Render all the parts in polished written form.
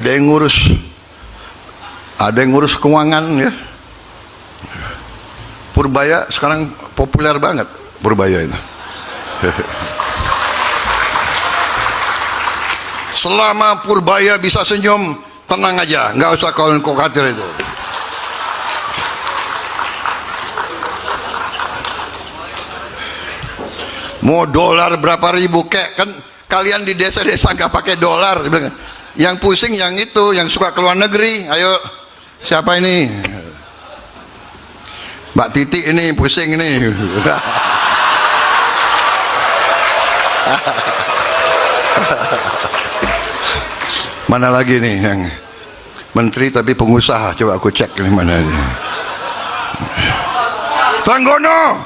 Ada yang ngurus, ada yang ngurus keuangan ya. Purbaya sekarang populer banget, Purbaya itu. Selama Purbaya bisa senyum, tenang aja, nggak usah khawatir itu. Mau dolar berapa ribu kek, kan kalian di desa-desa nggak pakai dolar. Yang pusing yang itu, yang suka keluar negeri. Ayo, siapa ini? Mbak Titi ini pusing ini. Mana lagi nih yang menteri tapi pengusaha? Coba aku cek ini mana ini. Trenggono.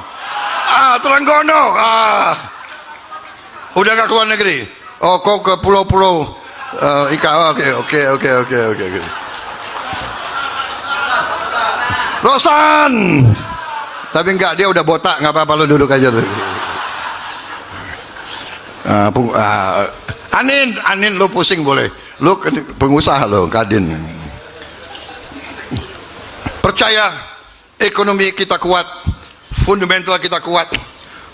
Udah gak keluar negeri? Oh, kok ke pulau-pulau Oke. Rosan. Tapi enggak, dia udah botak, nggak apa-apa, lu duduk aja dulu. Anin lu pusing boleh. Lu pengusaha lo, Kadin. Percaya ekonomi kita kuat, fundamental kita kuat.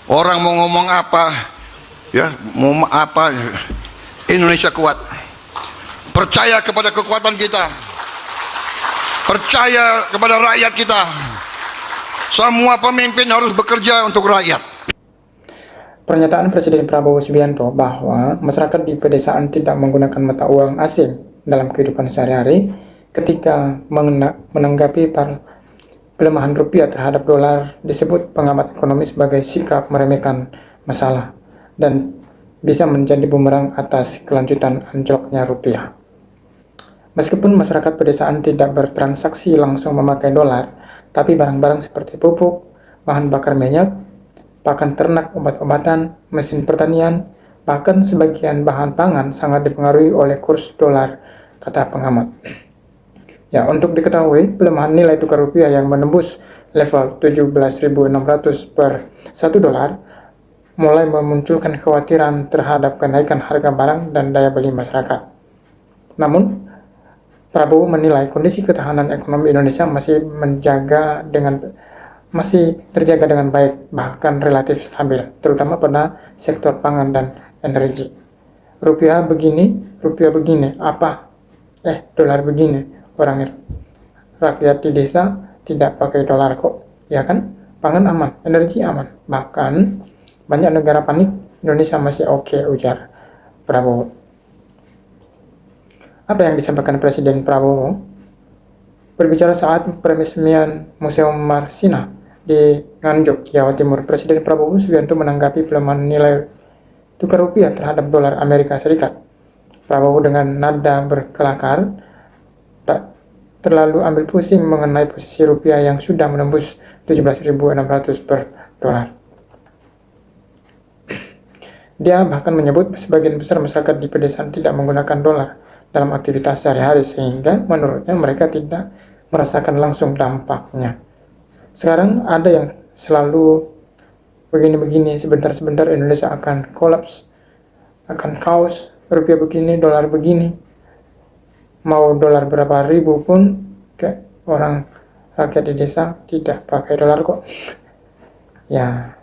Orang mau ngomong apa, ya mau apa, Indonesia kuat. Percaya kepada kekuatan kita. Percaya kepada rakyat kita. Semua pemimpin harus bekerja untuk rakyat. Pernyataan Presiden Prabowo Subianto bahwa masyarakat di pedesaan tidak menggunakan mata uang asing dalam kehidupan sehari-hari ketika menanggapi pelemahan rupiah terhadap dolar disebut pengamat ekonomi sebagai sikap meremehkan masalah dan bisa menjadi bumerang atas kelanjutan anjloknya rupiah. Meskipun masyarakat pedesaan tidak bertransaksi langsung memakai dolar, tapi barang-barang seperti pupuk, bahan bakar minyak, pakan ternak, obat-obatan, mesin pertanian, bahkan sebagian bahan pangan sangat dipengaruhi oleh kurs dolar, kata pengamat. Ya, untuk diketahui, pelemahan nilai tukar rupiah yang menembus level 17.600 per 1 dolar mulai memunculkan kekhawatiran terhadap kenaikan harga barang dan daya beli masyarakat. Namun, Prabowo menilai kondisi ketahanan ekonomi Indonesia masih terjaga dengan baik, bahkan relatif stabil, terutama pada sektor pangan dan energi. Rupiah begini, dolar begini, rakyat di desa tidak pakai dolar kok, ya kan? Pangan aman, energi aman, bahkan banyak negara panik, Indonesia masih oke, ujar Prabowo. Apa yang disampaikan Presiden Prabowo? Berbicara saat peresmian Museum Marsina di Nganjuk, Jawa Timur, Presiden Prabowo Subianto menanggapi pelemahan nilai tukar rupiah terhadap dolar Amerika Serikat. Prabowo dengan nada berkelakar tak terlalu ambil pusing mengenai posisi rupiah yang sudah menembus 17.600 per dolar. Dia bahkan menyebut sebagian besar masyarakat di pedesaan tidak menggunakan dolar dalam aktivitas sehari-hari sehingga menurutnya mereka tidak merasakan langsung dampaknya. Sekarang ada yang selalu begini-begini, sebentar-sebentar Indonesia akan kolaps, akan kaos, rupiah begini, dolar begini. Mau dolar berapa ribu pun kayak orang rakyat di desa tidak pakai dolar kok. Ya,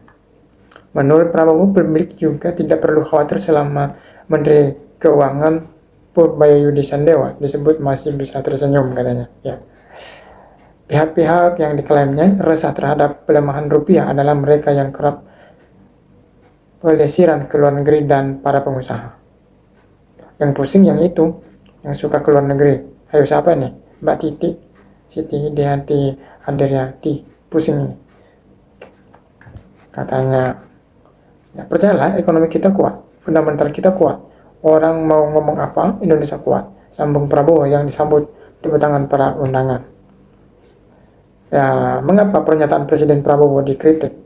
menurut Prabowo, publik juga tidak perlu khawatir selama Menteri Keuangan Purbaya Sandewa disebut masih bisa tersenyum, katanya. Ya. Pihak-pihak yang diklaimnya resah terhadap pelemahan rupiah adalah mereka yang kerap pelesiran ke luar negeri dan para pengusaha. Yang pusing yang itu, yang suka ke luar negeri. Ayo siapa nih? Mbak Titi, Siti Dianti Adriati, pusing ini. Katanya, ya percayalah ekonomi kita kuat, fundamental kita kuat. Orang mau ngomong apa, Indonesia kuat. Sambung Prabowo yang disambut tepuk tangan para undangan. Ya, mengapa pernyataan Presiden Prabowo dikritik?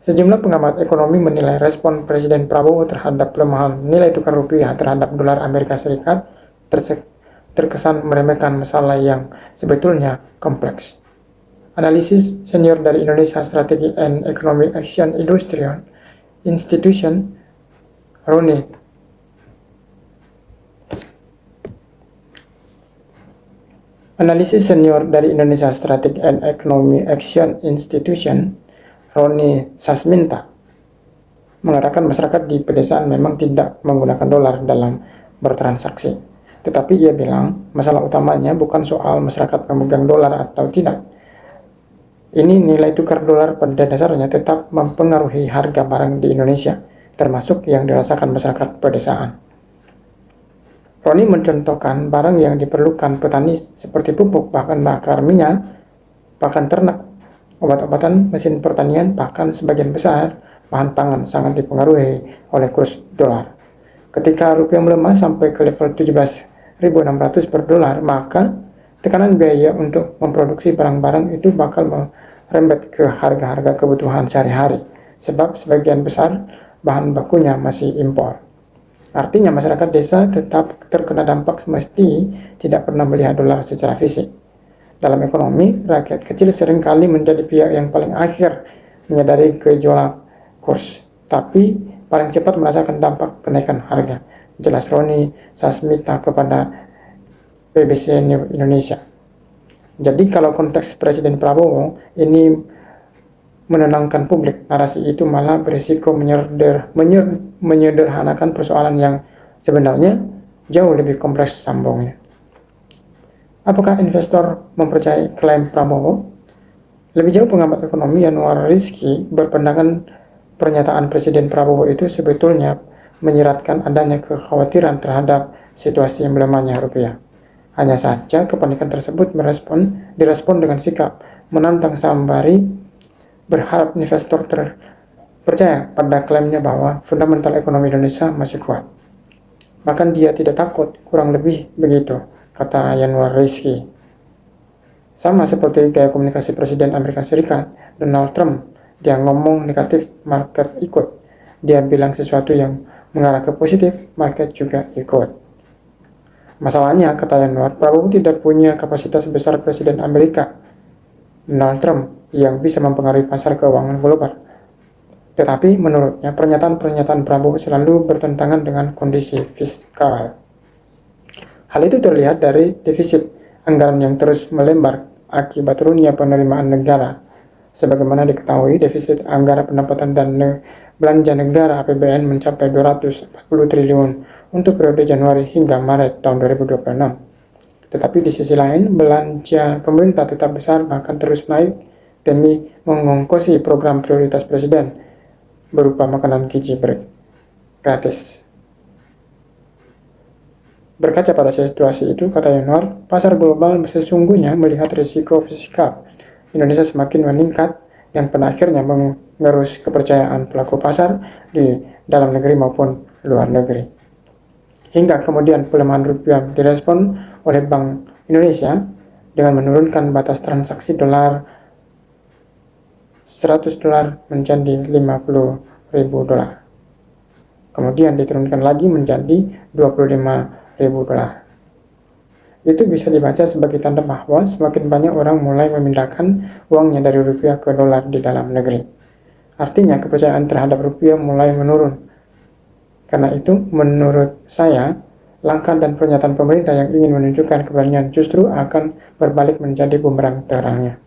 Sejumlah pengamat ekonomi menilai respon Presiden Prabowo terhadap pelemahan nilai tukar rupiah terhadap dolar Amerika Serikat terkesan meremehkan masalah yang sebetulnya kompleks. Analisis senior dari Indonesia Strategy and Economic Action Institution, Roni Analisis senior dari Indonesia Strategic and Economic Action Institution, Roni Sasminta, mengatakan masyarakat di pedesaan memang tidak menggunakan dolar dalam bertransaksi. Tetapi ia bilang masalah utamanya bukan soal masyarakat memegang dolar atau tidak. Ini nilai tukar dolar pada dasarnya tetap mempengaruhi harga barang di Indonesia, termasuk yang dirasakan masyarakat pedesaan. Roni mencontohkan barang yang diperlukan petani seperti pupuk, bahkan bakar minyak, pakan ternak, obat-obatan, mesin pertanian, bahkan sebagian besar bahan pangan sangat dipengaruhi oleh kurs dolar. Ketika rupiah melemah sampai ke level 17.600 per dolar, maka tekanan biaya untuk memproduksi barang-barang itu bakal merembet ke harga-harga kebutuhan sehari-hari, sebab sebagian besar bahan bakunya masih impor. Artinya masyarakat desa tetap terkena dampak semesti tidak pernah melihat dolar secara fisik. Dalam ekonomi, rakyat kecil seringkali menjadi pihak yang paling akhir menyadari gejolak kurs, tapi paling cepat merasakan dampak kenaikan harga. Jelas Roni Sasmita kepada BBC News Indonesia. Jadi kalau konteks Presiden Prabowo ini menenangkan publik, narasi itu malah berisiko menyederhanakan persoalan yang sebenarnya jauh lebih kompleks sambungnya. Apakah investor mempercayai klaim Prabowo? Lebih jauh, pengamat ekonomi Yanuar Rizky berpendapat pernyataan Presiden Prabowo itu sebetulnya menyiratkan adanya kekhawatiran terhadap situasi yang melemahnya rupiah. Hanya saja kepanikan tersebut direspon dengan sikap menantang sembari berharap investor percaya pada klaimnya bahwa fundamental ekonomi Indonesia masih kuat. Bahkan dia tidak takut, kurang lebih begitu, kata Yanuar Rizky. Sama seperti gaya komunikasi Presiden Amerika Serikat, Donald Trump, dia ngomong negatif, market ikut. Dia bilang sesuatu yang mengarah ke positif, market juga ikut. Masalahnya, kata Yanuar, Prabowo tidak punya kapasitas sebesar Presiden Amerika, Donald Trump, yang bisa mempengaruhi pasar keuangan global. Tetapi menurutnya pernyataan-pernyataan Prabowo selalu bertentangan dengan kondisi fiskal. Hal itu terlihat dari defisit anggaran yang terus melembar akibat turunnya penerimaan negara. Sebagaimana diketahui, defisit anggaran pendapatan dan belanja negara APBN mencapai 240 triliun untuk periode Januari hingga Maret tahun 2026. Tetapi di sisi lain, belanja pemerintah tetap besar, bahkan terus naik demi mengongkosi program prioritas Presiden berupa makanan gizi gratis. Berkaca pada situasi itu, kata Yanuar, pasar global sesungguhnya melihat risiko fiskal Indonesia semakin meningkat yang pada akhirnya mengerus kepercayaan pelaku pasar di dalam negeri maupun luar negeri. Hingga kemudian pelemahan rupiah direspon oleh Bank Indonesia dengan menurunkan batas transaksi dolar 100 dolar menjadi 50.000 dolar. Kemudian diturunkan lagi menjadi 25.000 dolar. Itu bisa dibaca sebagai tanda bahwa semakin banyak orang mulai memindahkan uangnya dari rupiah ke dolar di dalam negeri. Artinya kepercayaan terhadap rupiah mulai menurun. Karena itu, menurut saya, langkah dan pernyataan pemerintah yang ingin menunjukkan keberanian justru akan berbalik menjadi bumerang terangnya.